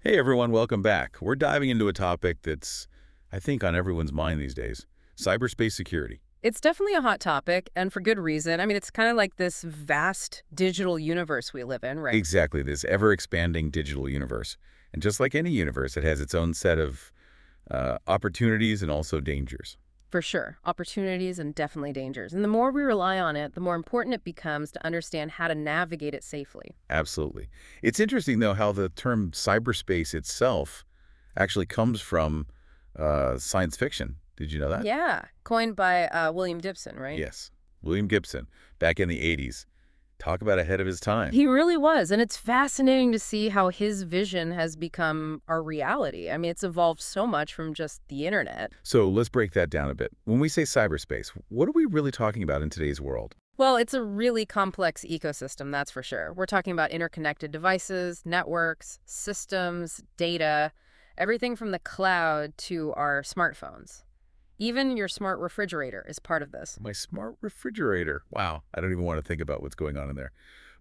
Hey everyone, welcome back. We're diving into a topic that's, I think, on everyone's mind these days, cyberspace security. It's definitely a hot topic, and for good reason. I mean, it's kind of like this vast digital universe we live in, right? Exactly, this ever-expanding digital universe. And just like any universe, it has its own set of opportunities and also dangers. For sure. Opportunities and definitely dangers. And the more we rely on it, the more important it becomes to understand how to navigate it safely. Absolutely. It's interesting, though, how the term cyberspace itself actually comes from science fiction. Did you know that? Yeah. Coined by William Gibson, right? Yes. William Gibson, back in the 80s. Talk about ahead of his time. He really was. And it's fascinating to see how his vision has become our reality. I mean, it's evolved so much from just the internet. So let's break that down a bit. When we say cyberspace, what are we really talking about in today's world? Well, it's a really complex ecosystem, that's for sure. We're talking about interconnected devices, networks, systems, data, everything from the cloud to our smartphones. Even your smart refrigerator is part of this. My smart refrigerator. Wow, I don't even want to think about what's going on in there.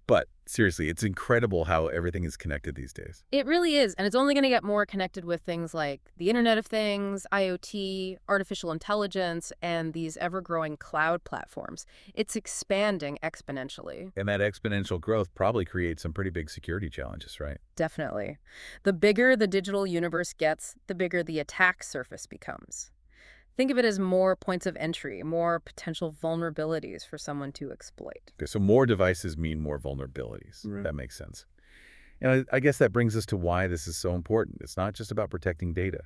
But seriously, it's incredible how everything is connected these days. It really is, and it's only going to get more connected with things like the Internet of Things, IoT, artificial intelligence, and these ever-growing cloud platforms. It's expanding exponentially. And that exponential growth probably creates some pretty big security challenges, right? Definitely. The bigger the digital universe gets, the bigger the attack surface becomes. Think of it as more points of entry, more potential vulnerabilities for someone to exploit. Okay, so more devices mean more vulnerabilities. Right. That makes sense. And I guess that brings us to why this is so important. It's not just about protecting data.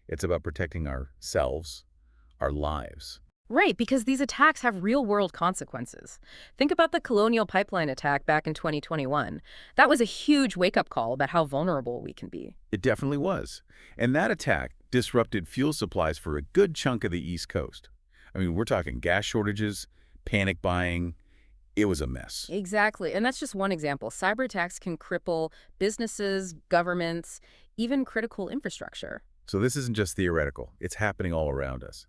It's about protecting ourselves, our lives. Right, because these attacks have real-world consequences. Think about the Colonial Pipeline attack back in 2021. That was a huge wake-up call about how vulnerable we can be. It definitely was. And that attack disrupted fuel supplies for a good chunk of the East Coast. I mean, we're talking gas shortages, panic buying. It was a mess. Exactly, and that's just one example. Cyber attacks can cripple businesses, governments, even critical infrastructure. So this isn't just theoretical. It's happening all around us.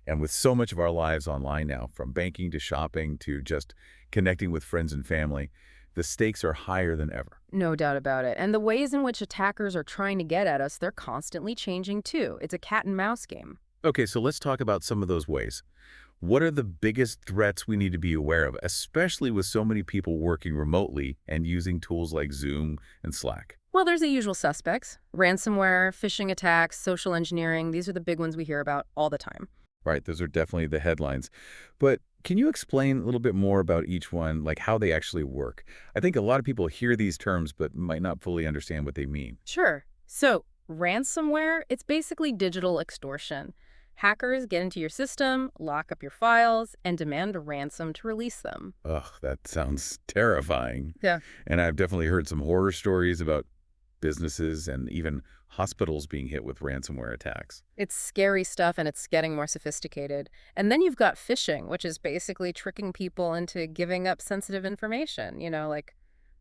And with so much of our lives online now, from banking to shopping to just connecting with friends and family, the stakes are higher than ever. No doubt about it. And the ways in which attackers are trying to get at us, they're constantly changing too. It's a cat and mouse game. Okay, so let's talk about some of those ways. What are the biggest threats we need to be aware of, especially with so many people working remotely and using tools like Zoom and Slack? Well, there's the usual suspects. Ransomware, phishing attacks, social engineering. These are the big ones we hear about all the time. Right, those are definitely the headlines. But can you explain a little bit more about each one, like how they actually work? I think a lot of people hear these terms but might not fully understand what they mean. Sure. So, ransomware, it's basically digital extortion. Hackers get into your system, lock up your files, and demand a ransom to release them. Ugh, that sounds terrifying. Yeah. And I've definitely heard some horror stories about businesses and even hospitals being hit with ransomware attacks. It's scary stuff and it's getting more sophisticated. And then you've got phishing, which is basically tricking people into giving up sensitive information, like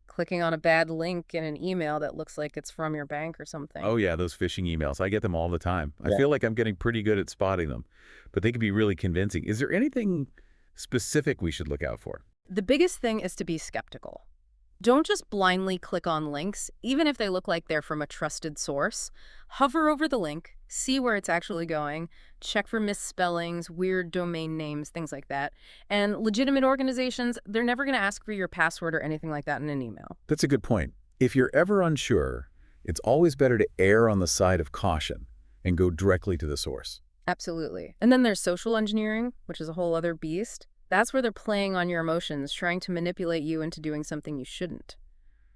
clicking on a bad link in an email that looks like it's from your bank or something. Oh yeah, those phishing emails. I get them all the time. I Yeah. feel like I'm getting pretty good at spotting them, but they can be really convincing. Is there anything specific we should look out for? The biggest thing is to be skeptical. Don't just blindly click on links, even if they look like they're from a trusted source. Hover over the link, see where it's actually going, check for misspellings, weird domain names, things like that. And legitimate organizations, they're never going to ask for your password or anything like that in an email. That's a good point. If you're ever unsure, it's always better to err on the side of caution and go directly to the source. Absolutely. And then there's social engineering, which is a whole other beast. That's where they're playing on your emotions, trying to manipulate you into doing something you shouldn't.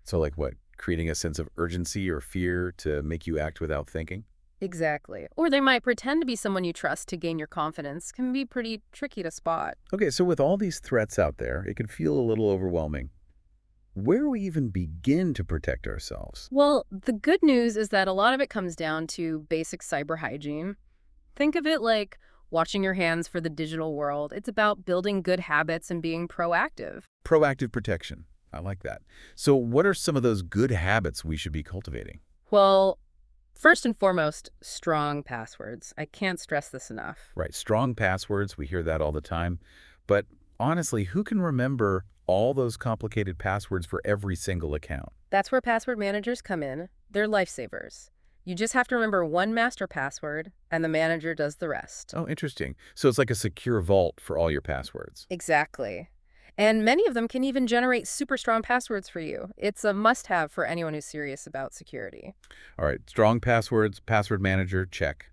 So like what? Creating a sense of urgency or fear to make you act without thinking? Exactly. Or they might pretend to be someone you trust to gain your confidence. Can be pretty tricky to spot. Okay, so with all these threats out there, it can feel a little overwhelming. Where do we even begin to protect ourselves? Well, the good news is that a lot of it comes down to basic cyber hygiene. Think of it like washing your hands for the digital world. It's about building good habits and being proactive. Proactive protection. I like that. So what are some of those good habits we should be cultivating? Well, first and foremost, strong passwords. I can't stress this enough. Right, strong passwords, we hear that all the time. But honestly, who can remember all those complicated passwords for every single account? That's where password managers come in. They're lifesavers. You just have to remember one master password, and the manager does the rest. Oh, interesting. So it's like a secure vault for all your passwords. Exactly. And many of them can even generate super strong passwords for you. It's a must-have for anyone who's serious about security. All right, strong passwords, password manager, check.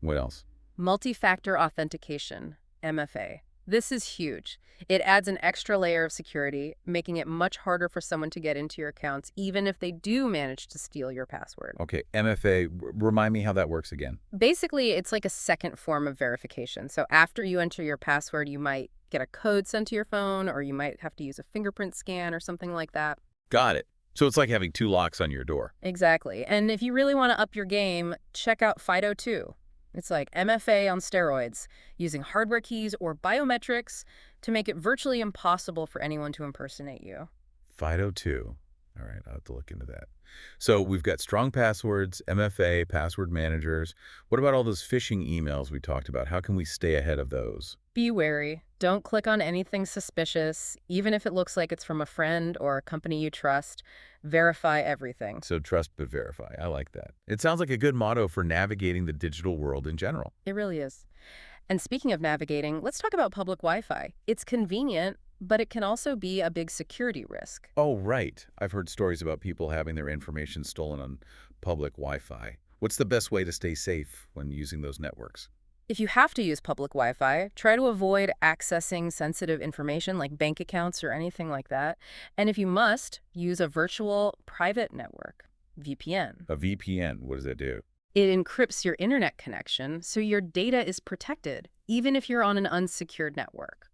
What else? Multi-factor authentication, MFA. This is huge. It adds an extra layer of security, making it much harder for someone to get into your accounts, even if they do manage to steal your password. Okay, MFA, remind me how that works again. Basically, it's like a second form of verification. So after you enter your password, you might get a code sent to your phone, or you might have to use a fingerprint scan or something like that. Got it. So it's like having two locks on your door. Exactly. And if you really want to up your game, check out FIDO2. It's like MFA on steroids, using hardware keys or biometrics to make it virtually impossible for anyone to impersonate you. FIDO2. All right, I'll have to look into that. So we've got strong passwords, MFA, password managers. What about all those phishing emails we talked about? How can we stay ahead of those? Be wary. Don't click on anything suspicious, even if it looks like it's from a friend or a company you trust. Verify everything. So trust but verify. I like that. It sounds like a good motto for navigating the digital world in general. It really is. And speaking of navigating, let's talk about public Wi-Fi. It's convenient, but it can also be a big security risk. Oh, right. I've heard stories about people having their information stolen on public Wi-Fi. What's the best way to stay safe when using those networks? If you have to use public Wi-Fi, try to avoid accessing sensitive information like bank accounts or anything like that. And if you must, use a virtual private network, VPN. A VPN, what does that do? It encrypts your internet connection so your data is protected, even if you're on an unsecured network.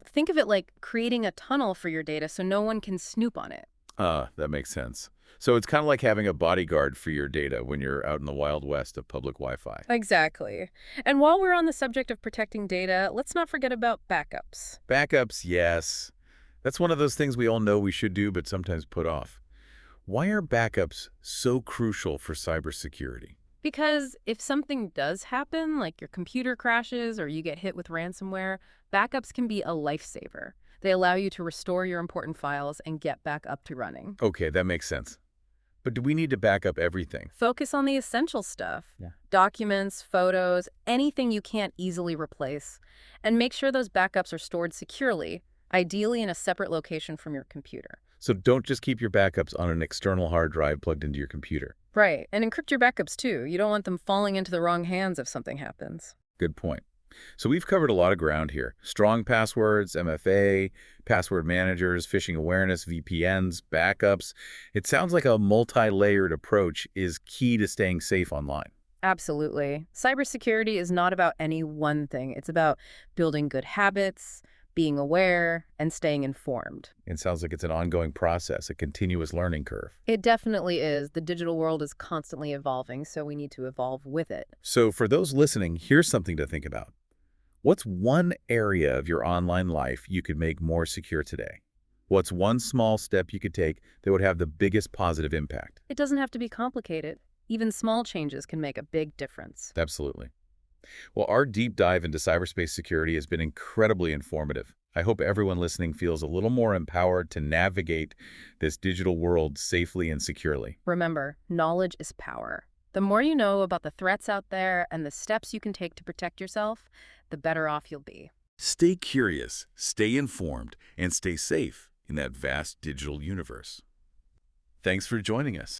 Think of it like creating a tunnel for your data so no one can snoop on it. That makes sense. So it's kind of like having a bodyguard for your data when you're out in the Wild West of public Wi-Fi. Exactly. And while we're on the subject of protecting data, let's not forget about backups. Backups, yes. That's one of those things we all know we should do but sometimes put off. Why are backups so crucial for cybersecurity? Because if something does happen, like your computer crashes or you get hit with ransomware, backups can be a lifesaver. They allow you to restore your important files and get back up to running. Okay, that makes sense. But do we need to back up everything? Focus on the essential stuff. Yeah. Documents, photos, anything you can't easily replace. And make sure those backups are stored securely, ideally in a separate location from your computer. So don't just keep your backups on an external hard drive plugged into your computer. Right, and encrypt your backups too. You don't want them falling into the wrong hands if something happens. Good point. So we've covered a lot of ground here. Strong passwords, MFA, password managers, phishing awareness, VPNs, backups. It sounds like a multi-layered approach is key to staying safe online. Absolutely. Cybersecurity is not about any one thing. It's about building good habits, being aware, and staying informed. It sounds like it's an ongoing process, a continuous learning curve. It definitely is. The digital world is constantly evolving, so we need to evolve with it. So for those listening, here's something to think about. What's one area of your online life you could make more secure today? What's one small step you could take that would have the biggest positive impact? It doesn't have to be complicated. Even small changes can make a big difference. Absolutely. Well, our deep dive into cyberspace security has been incredibly informative. I hope everyone listening feels a little more empowered to navigate this digital world safely and securely. Remember, knowledge is power. The more you know about the threats out there and the steps you can take to protect yourself, the better off you'll be. Stay curious, stay informed, and stay safe in that vast digital universe. Thanks for joining us.